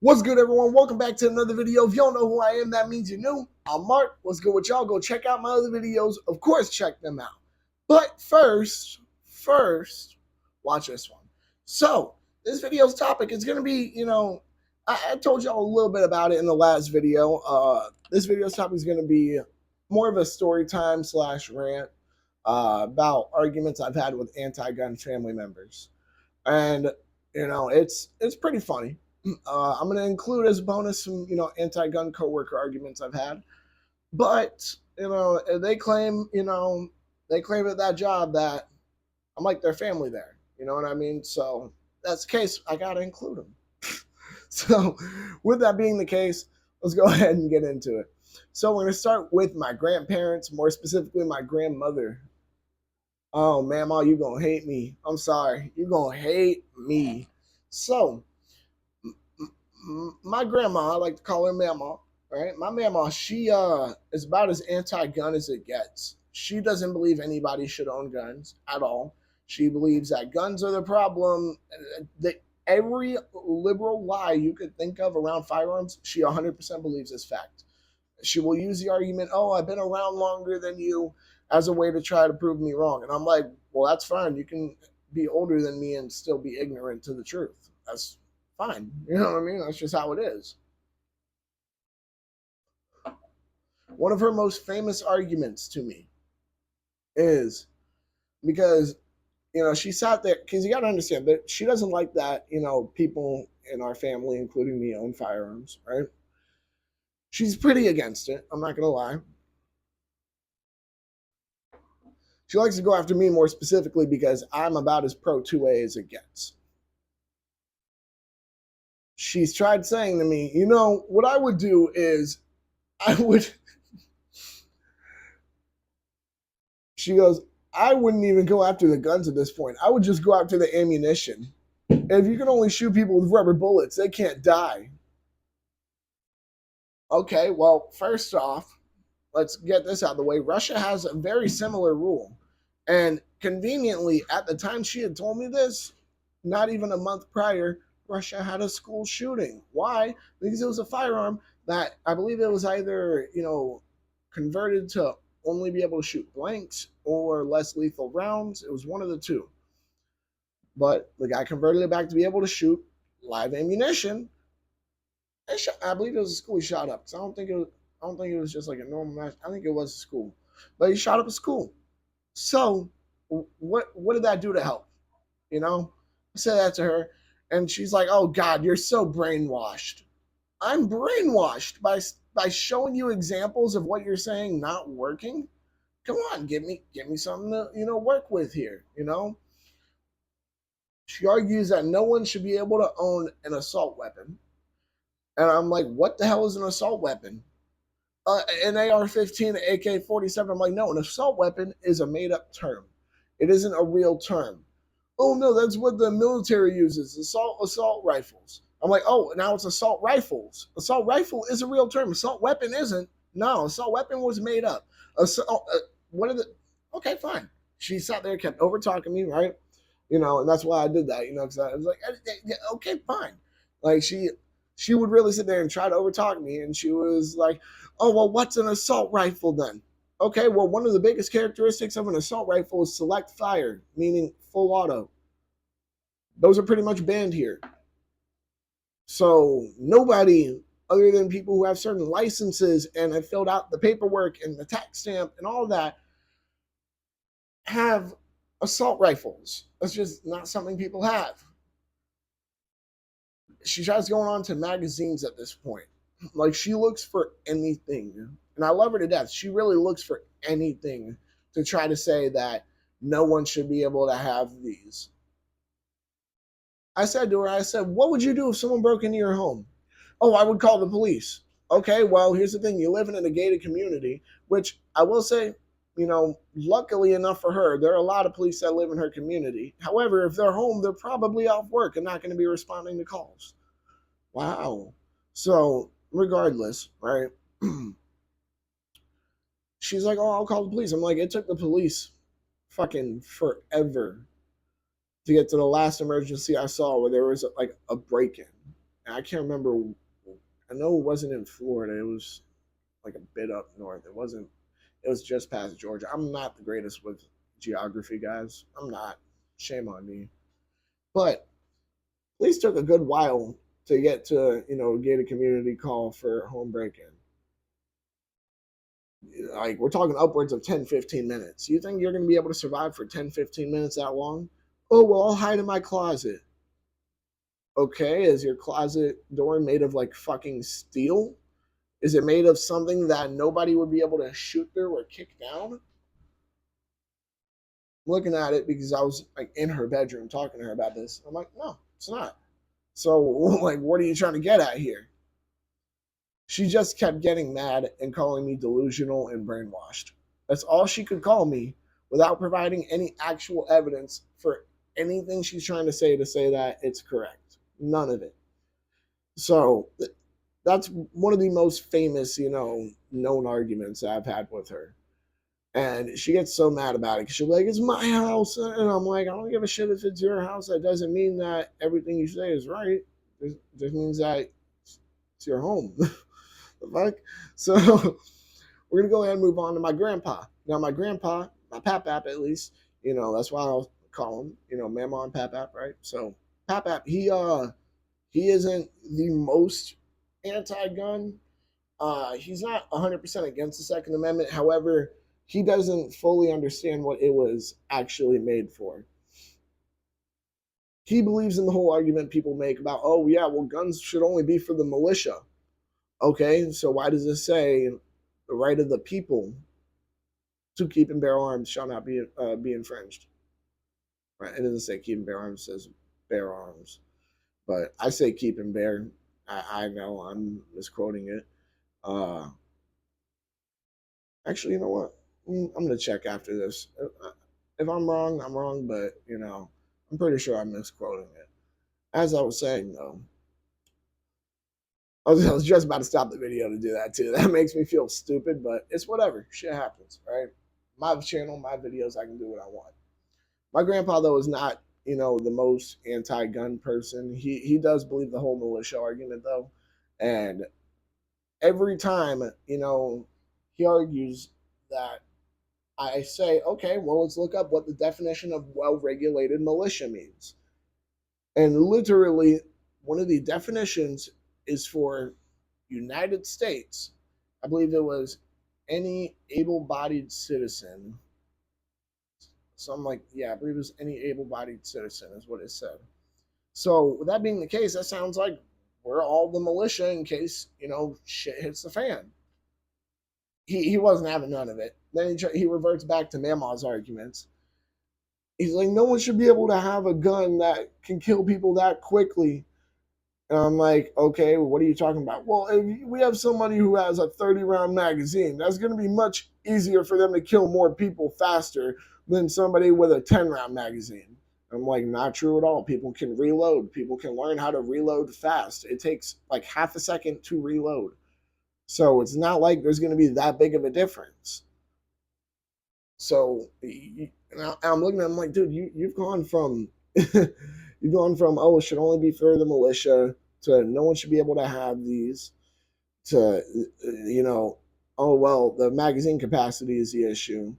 What's good, everyone? Welcome back to another video. If you don't know who I am, that means you're new. I'm Mark. What's good with y'all? Go check out my other videos. Of course, check them out. But first, watch this one. So, this video's topic is going to be, I told y'all a little bit about it in the last video. This video's topic is going to be more of a story time / rant about arguments I've had with anti-gun family members. And, it's pretty funny. I'm going to include as a bonus some, anti-gun coworker arguments I've had. But, they claim at that job that I'm like their family there. You know what I mean? So that's the case. I got to include them. So with that being the case, let's go ahead and get into it. So we're going to start with my grandparents, more specifically my grandmother. Oh, Mama, you going to hate me. I'm sorry. You going to hate me. So my grandma, I like to call her Mama, right? My Mama, she is about as anti-gun as it gets. She doesn't believe anybody should own guns at all. She believes that guns are the problem. That every liberal lie you could think of around firearms, she 100% believes is fact. She will use the argument, "Oh, I've been around longer than you," as a way to try to prove me wrong. And I'm like, well, that's fine. You can be older than me and still be ignorant to the truth. That's fine. You know what I mean? That's just how it is. One of her most famous arguments to me is because, she sat there, because you got to understand that she doesn't like that, people in our family, including me, own firearms, right? She's pretty against it. I'm not going to lie. She likes to go after me more specifically because I'm about as pro 2A as it gets. She's tried saying to me, what I would do is she goes, I wouldn't even go after the guns at this point. I would just go after the ammunition. And if you can only shoot people with rubber bullets, they can't die. Okay, well, first off, let's get this out of the way. Russia has a very similar rule. And conveniently, at the time she had told me this, not even a month prior, Russia had a school shooting. Why? Because it was a firearm that I believe it was either, converted to only be able to shoot blanks or less lethal rounds. It was one of the two. But the guy converted it back to be able to shoot live ammunition. I believe it was a school he shot up. So I don't think it was just like a normal match. I think it was a school, but he shot up a school. So what did that do to help? I said that to her, and she's like, "Oh God, you're so brainwashed." I'm brainwashed by showing you examples of what you're saying not working. Come on, give me something to work with here. She argues that no one should be able to own an assault weapon, and I'm like, what the hell is an assault weapon? An AR-15, an AK-47. I'm like, no, an assault weapon is a made-up term. It isn't a real term. Oh no, that's what the military uses. Assault rifles. I'm like, oh, now it's assault rifles. Assault rifle is a real term. Assault weapon isn't. No, assault weapon was made up. What are the? Okay, fine. She sat there, kept over talking me, right? And that's why I did that. Because I was like, okay, fine. Like she would really sit there and try to overtalk me, and she was like, "Oh well, what's an assault rifle then?" Okay, well, one of the biggest characteristics of an assault rifle is select fire, meaning full auto. Those are pretty much banned here. So nobody other than people who have certain licenses and have filled out the paperwork and the tax stamp and all that have assault rifles. That's just not something people have. She tries going on to magazines at this point. Like, she looks for anything. And I love her to death. She really looks for anything to try to say that no one should be able to have these. I said to her, what would you do if someone broke into your home? Oh, I would call the police. Okay, well, here's the thing. You live in a gated community, which I will say, luckily enough for her, there are a lot of police that live in her community. However, if they're home, they're probably off work and not going to be responding to calls. Wow. So, regardless, right? She's like, "Oh, I'll call the police." I'm like, it took the police fucking forever to get to the last emergency I saw where there was like a break-in. I can't remember. I know it wasn't in Florida. It was like a bit up north. It wasn't. It was just past Georgia. I'm not the greatest with geography, guys. I'm not. Shame on me. But police took a good while to get to, get a community call for home break-in. Like, we're talking upwards of 10, 15 minutes. You think you're going to be able to survive for 10, 15 minutes that long? Oh, well, I'll hide in my closet. Okay, is your closet door made of like fucking steel? Is it made of something that nobody would be able to shoot through or kick down? I'm looking at it because I was like in her bedroom talking to her about this. I'm like, no, it's not. So, like, what are you trying to get at here? She just kept getting mad and calling me delusional and brainwashed. That's all she could call me without providing any actual evidence for anything she's trying to say that it's correct. None of it. So that's one of the most famous, known arguments that I've had with her. And she gets so mad about it because she's like, it's my house. And I'm like, I don't give a shit if it's your house. That doesn't mean that everything you say is right. It just means that it's your home. The fuck? So we're going to go ahead and move on to my grandpa. Now, my grandpa, my Pap Pap at least, that's why I'll call him, Mama and Pap Pap, right? So Pap Pap, he isn't the most anti-gun. He's not 100% against the Second Amendment. However, he doesn't fully understand what it was actually made for. He believes in the whole argument people make about, oh, yeah, well, guns should only be for the militia. Okay, so why does it say the right of the people to keep and bear arms shall not be infringed? Right? It doesn't say keep and bear arms; it says bear arms. But I say keep and bear. I know I'm misquoting it. Actually, you know what? I'm gonna check after this. If I'm wrong, I'm wrong. But I'm pretty sure I'm misquoting it. As I was saying, though, I was just about to stop the video to do that too. That makes me feel stupid, but it's whatever. Shit happens, right? My channel, my videos, I can do what I want. My grandpa, though, is not, the most anti-gun person. He does believe the whole militia argument, though, and every time, he argues that I say, okay, well, let's look up what the definition of well-regulated militia means, and literally, one of the definitions is for United States. I believe it was any able-bodied citizen. So I'm like, yeah, I believe it was any able-bodied citizen is what it said. So with that being the case, that sounds like we're all the militia in case shit hits the fan. He wasn't having none of it. Then he reverts back to Mama's arguments. He's like, no one should be able to have a gun that can kill people that quickly. And I'm like, okay, well, what are you talking about? Well, if we have somebody who has a 30-round magazine, that's going to be much easier for them to kill more people faster than somebody with a 10-round magazine. I'm like, not true at all. People can reload. People can learn how to reload fast. It takes like half a second to reload. So it's not like there's going to be that big of a difference. So I'm looking at him like, dude, you've gone from you've gone from, oh, it should only be for the militia, to no one should be able to have these, to oh, well, the magazine capacity is the issue.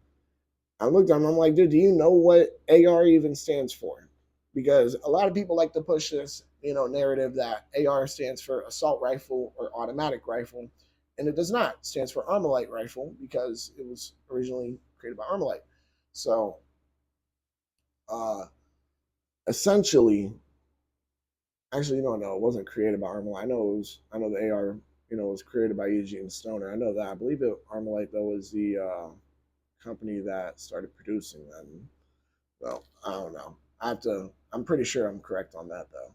I looked at him, I'm like, dude, do you know what AR even stands for? Because a lot of people like to push this narrative that AR stands for assault rifle or automatic rifle, and it does not. It stands for Armalite rifle because it was originally created by Armalite. So essentially, actually, no, it wasn't created by Armalite. I know the AR, was created by Eugene Stoner. I know that. I believe Armalite though was the company that started producing them. Well, I don't know. I'm pretty sure I'm correct on that though.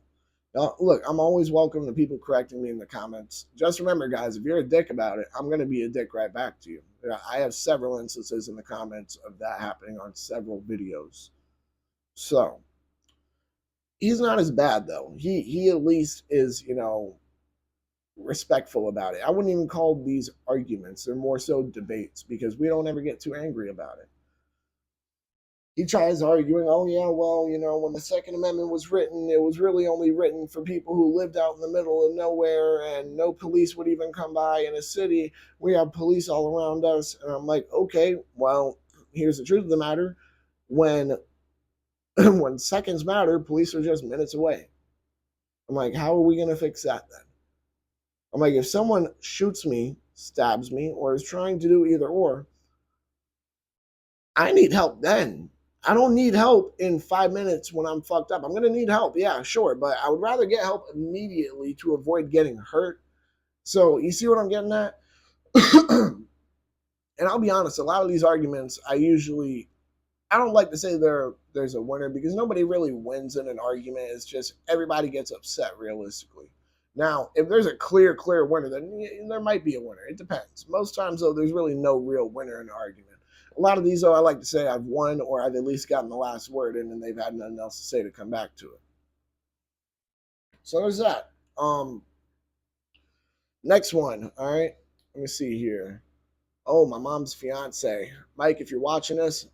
Now, look, I'm always welcome to people correcting me in the comments. Just remember, guys, if you're a dick about it, I'm going to be a dick right back to you. I have several instances in the comments of that happening on several videos. So he's not as bad though. He at least is, respectful about it. I wouldn't even call these arguments. They're more so debates because we don't ever get too angry about it. He tries arguing, oh yeah, well, when the Second Amendment was written, it was really only written for people who lived out in the middle of nowhere, and no police would even come by. In a city, we have police all around us. And I'm like, okay, well, here's the truth of the matter: when when seconds matter, police are just minutes away. I'm like, how are we gonna fix that then? I'm like, if someone shoots me, stabs me, or is trying to do either or, I need help then. I don't need help in 5 minutes when I'm fucked up. I'm gonna need help, yeah, sure, but I would rather get help immediately to avoid getting hurt. So you see what I'm getting at? And I'll be honest, a lot of these arguments, I don't like to say there's a winner because nobody really wins in an argument. It's just everybody gets upset realistically. Now, if there's a clear winner, then there might be a winner. It depends. Most times, though, there's really no real winner in an argument. A lot of these, though, I like to say I've won or I've at least gotten the last word in and they've had nothing else to say to come back to it. So there's that. Next one. All right. Let me see here. Oh, my mom's fiance. Mike, if you're watching this,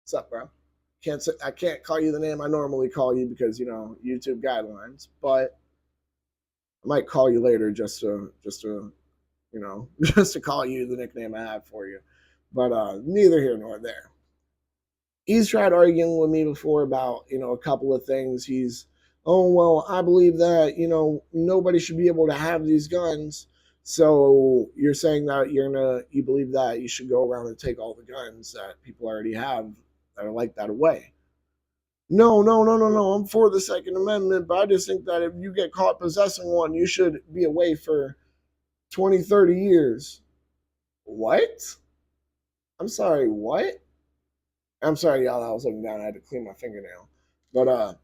what's up, bro? I can't call you the name I normally call you because YouTube guidelines, but I might call you later just to just to call you the nickname I have for you. But neither here nor there. He's tried arguing with me before about a couple of things. Oh well, I believe that nobody should be able to have these guns. So you're saying that you believe that you should go around and take all the guns that people already have that are like that away. No, no, no, no, no. I'm for the Second Amendment, but I just think that if you get caught possessing one, you should be away for 20, 30 years. What? I'm sorry, what? I'm sorry, y'all. I was looking down. I had to clean my fingernail. But,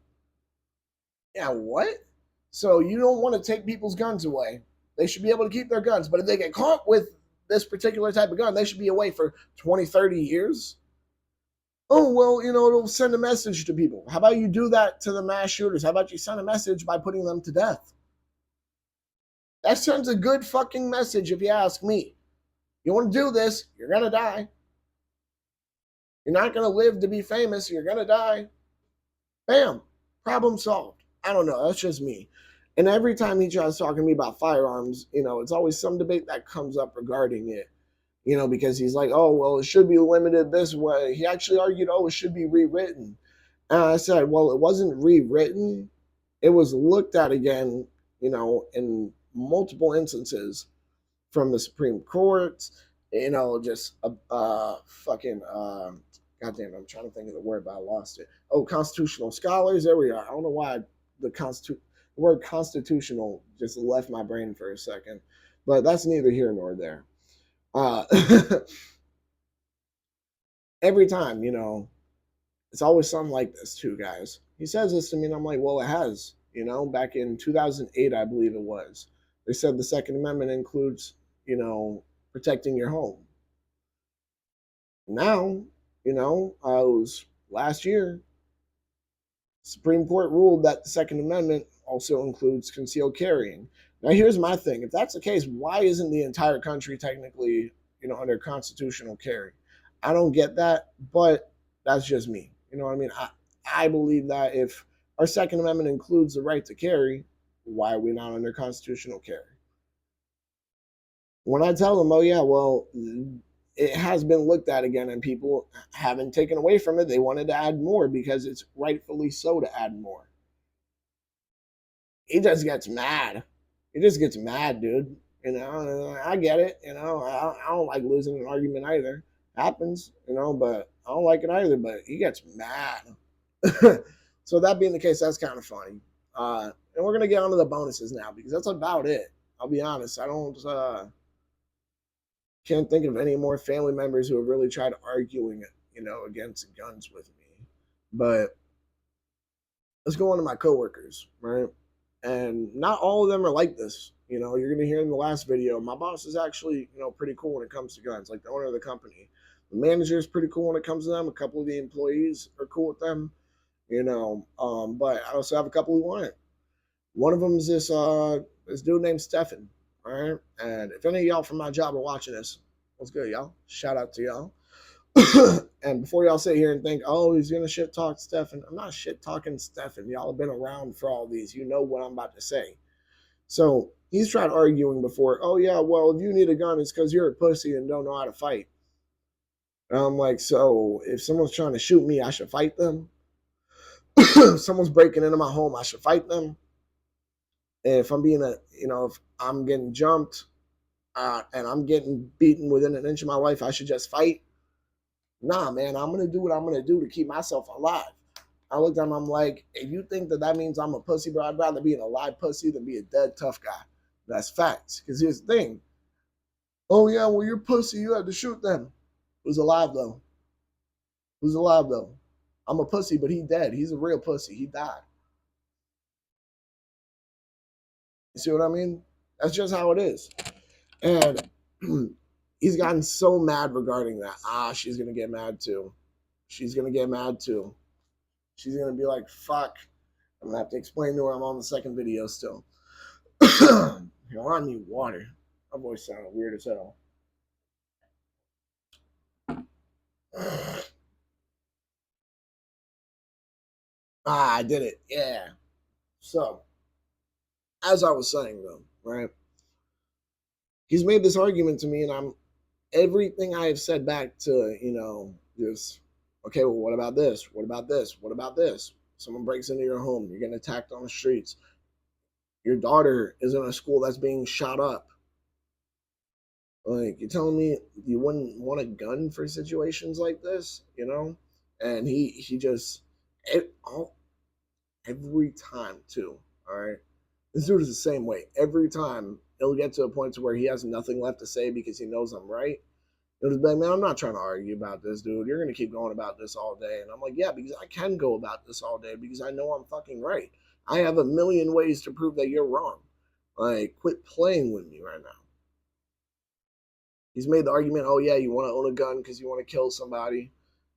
yeah, what? So you don't want to take people's guns away. They should be able to keep their guns. But if they get caught with this particular type of gun, they should be away for 20, 30 years. Oh, well, it'll send a message to people. How about you do that to the mass shooters? How about you send a message by putting them to death? That sends a good fucking message if you ask me. You want to do this, you're going to die. You're not going to live to be famous, you're going to die. Bam, problem solved. I don't know, that's just me. And every time he tries talking to me about firearms, it's always some debate that comes up regarding it. Because he's like, oh, well, it should be limited this way. He actually argued, oh, it should be rewritten. And I said, well, it wasn't rewritten. It was looked at again, in multiple instances from the Supreme Court, just fucking, goddamn, I'm trying to think of the word, but I lost it. Oh, constitutional scholars. There we are. I don't know why the word constitutional just left my brain for a second, but that's neither here nor there. Uh, every time, it's always something like this too, guys. He says this to me, and I'm like, well, it has. Back in 2008, I believe it was. They said the Second Amendment includes, protecting your home. Now, it was last year, Supreme Court ruled that the Second Amendment also includes concealed carrying. Now, here's my thing: if that's the case, why isn't the entire country technically, under constitutional carry? I don't get that, but that's just me. You know what I mean? I believe that if our Second Amendment includes the right to carry, why are we not under constitutional carry? When I tell them, oh yeah, well, it has been looked at again and people haven't taken away from it, they wanted to add more because it's rightfully so to add more. He just gets mad. He just gets mad, dude. I get it. I don't like losing an argument either. Happens, but I don't like it either. But he gets mad. So that being the case, that's kind of funny. And we're gonna get onto the bonuses now because that's about it. I'll be honest. I don't can't think of any more family members who have really tried arguing, against guns with me. But let's go on to my coworkers, right? And not all of them are like this. You're going to hear in the last video, my boss is actually, pretty cool when it comes to guns, like the owner of the company. The manager is pretty cool when it comes to them. A couple of the employees are cool with them, but I also have a couple who aren't. One of them is this dude named Stefan, all right? And if any of y'all from my job are watching this, what's good, y'all? Shout out to y'all. And before y'all sit here and think, oh, he's gonna shit talk Stefan, I'm not shit talking Stefan. Y'all have been around for all these. You know what I'm about to say. So he's tried arguing before. Oh yeah, well if you need a gun, it's because you're a pussy and don't know how to fight. And I'm like, so if someone's trying to shoot me, I should fight them. If someone's breaking into my home, I should fight them. If I'm being if I'm getting jumped and I'm getting beaten within an inch of my life, I should just fight. Nah, man, I'm gonna do what I'm gonna do to keep myself alive. I looked at him, I'm like, if you think that means I'm a pussy, bro, I'd rather be an alive pussy than be a dead tough guy. That's facts. Because here's the thing. Oh yeah, well you're pussy, you had to shoot them. Who's alive though? Who's alive though? I'm a pussy, but he dead. He's a real pussy. He died. You see what I mean? That's just how it is. And he's gotten so mad regarding that. She's gonna get mad too. She's gonna get mad too. She's gonna be like, fuck. I'm gonna have to explain to her I'm on the second video still. I need water. My voice sounded weird as hell. I did it. Yeah. So, as I was saying though, right? He's made this argument to me, and I'm everything I have said back to, just okay, well, what about this? What about this? What about this? Someone breaks into your home, you're getting attacked on the streets. Your daughter is in a school that's being shot up. Like, you're telling me you wouldn't want a gun for situations like this, And he just every time too. All right, this dude is the same way. Every time he'll get to a point to where he has nothing left to say because he knows I'm right. He'll just be like, man, I'm not trying to argue about this, dude. You're gonna keep going about this all day, and I'm like, yeah, because I can go about this all day because I know I'm fucking right. I have a million ways to prove that you're wrong. Like, quit playing with me right now. He's made the argument, oh yeah, you want to own a gun because you want to kill somebody,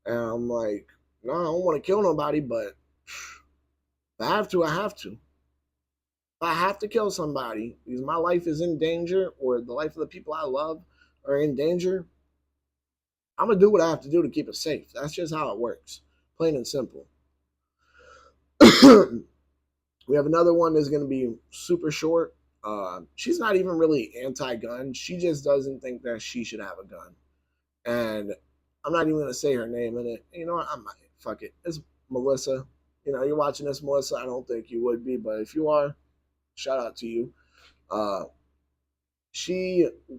and I'm like, no, I don't want to kill nobody, but if I have to, I have to. If I have to kill somebody because my life is in danger or the life of the people I love are in danger, I'm gonna do what I have to do to keep it safe. That's just how it works, plain and simple. We have another one that's gonna be super short. She's not even really anti-gun. She just doesn't think that she should have a gun. And I'm not even gonna say her name in it. You know what? I might. Fuck it. It's Melissa. You're watching this, Melissa. I don't think you would be, but if you are, shout out to you. Uh,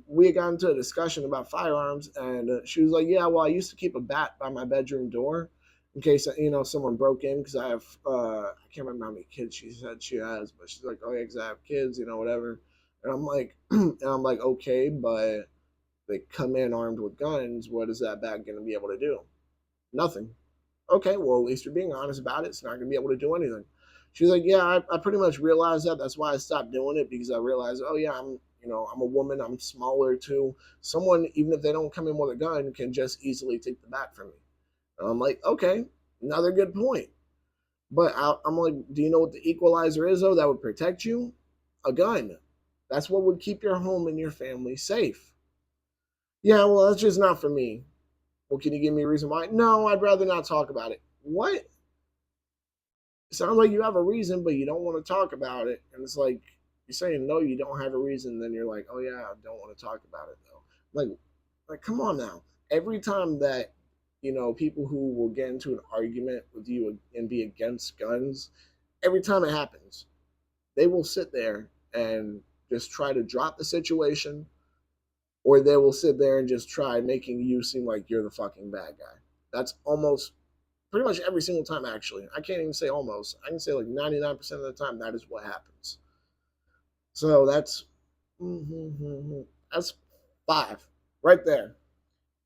we had gotten into a discussion about firearms, and she was like, "Yeah, well, I used to keep a bat by my bedroom door in case someone broke in because I have I can't remember how many kids she said she has, but she's like, oh yeah, because I have kids, whatever." And I'm like, okay, but they come in armed with guns. What is that bat going to be able to do? Nothing. Okay, well, at least you're being honest about it. It's not going to be able to do anything. She's like, yeah, I pretty much realized that. That's why I stopped doing it because I realized, oh yeah, I'm a woman. I'm smaller too. Someone, even if they don't come in with a gun, can just easily take the bat from me. And I'm like, okay, another good point. But I'm like, do you know what the equalizer is though? That would protect you? A gun. That's what would keep your home and your family safe. Yeah, well, that's just not for me. Well, can you give me a reason why? No, I'd rather not talk about it. What? It sounds like you have a reason, but you don't want to talk about it. And it's like you're saying no, you don't have a reason. Then you're like, oh yeah, I don't want to talk about it though. Come on now. Every time that people who will get into an argument with you and be against guns, every time it happens, they will sit there and just try to drop the situation, or they will sit there and just try making you seem like you're the fucking bad guy. That's almost pretty much every single time, actually. I can't even say almost. I can say like 99% of the time that is what happens. So that's five right there.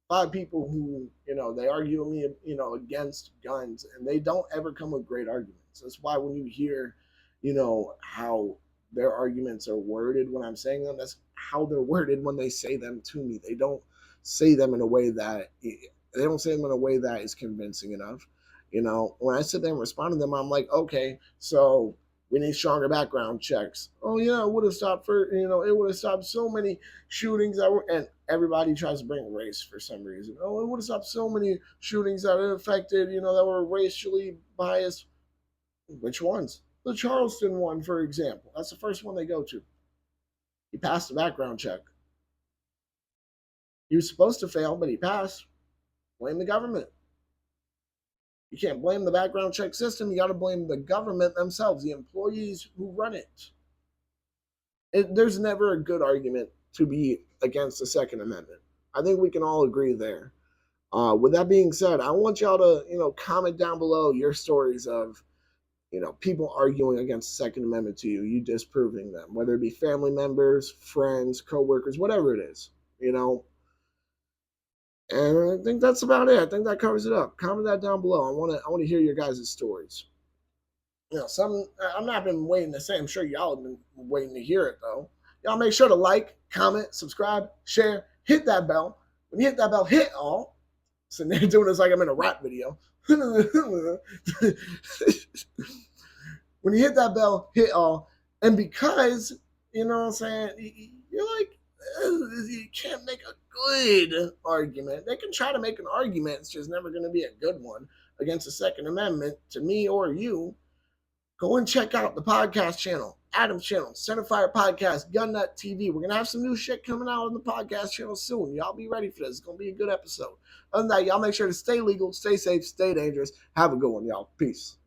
Five people who, they argue with me, against guns, and they don't ever come with great arguments. That's why when you hear, how their arguments are worded when I'm saying them, that's how they're worded when they say them to me. They don't say them in a way that is convincing enough. When I sit there and respond to them, I'm like, okay, so we need stronger background checks. Oh yeah, it would have stopped it would have stopped so many shootings that were, and everybody tries to bring race for some reason. Oh, what is up? So many shootings that are affected, that were racially biased. Which ones? The Charleston one, for example. That's the first one they go to. He passed the background check. He was supposed to fail, but he passed. Blame the government. You can't blame the background check system. You got to blame the government themselves, the employees who run it. There's never a good argument to be against the Second Amendment. I think we can all agree there. With that being said, I want y'all to, comment down below your stories of, people arguing against the Second Amendment to you, you disproving them, whether it be family members, friends, coworkers, whatever it is, And I think that's about it. I think that covers it up. Comment that down below. I want to hear your guys' stories. I'm not been waiting to say. I'm sure y'all have been waiting to hear it though. Y'all make sure to like, comment, subscribe, share, hit that bell. When you hit that bell, hit all. So they're doing this like I'm in a rap video. When you hit that bell, hit all. And because, you know what I'm saying, you're like, you can't make a good argument. They can try to make an argument. It's just never going to be a good one against the Second Amendment to me or you. Go and check out the podcast channel, Adam's channel, Centerfire Podcast, Gun Nut TV. We're going to have some new shit coming out on the podcast channel soon. Y'all be ready for this. It's going to be a good episode. Other than that, y'all make sure to stay legal, stay safe, stay dangerous. Have a good one, y'all. Peace.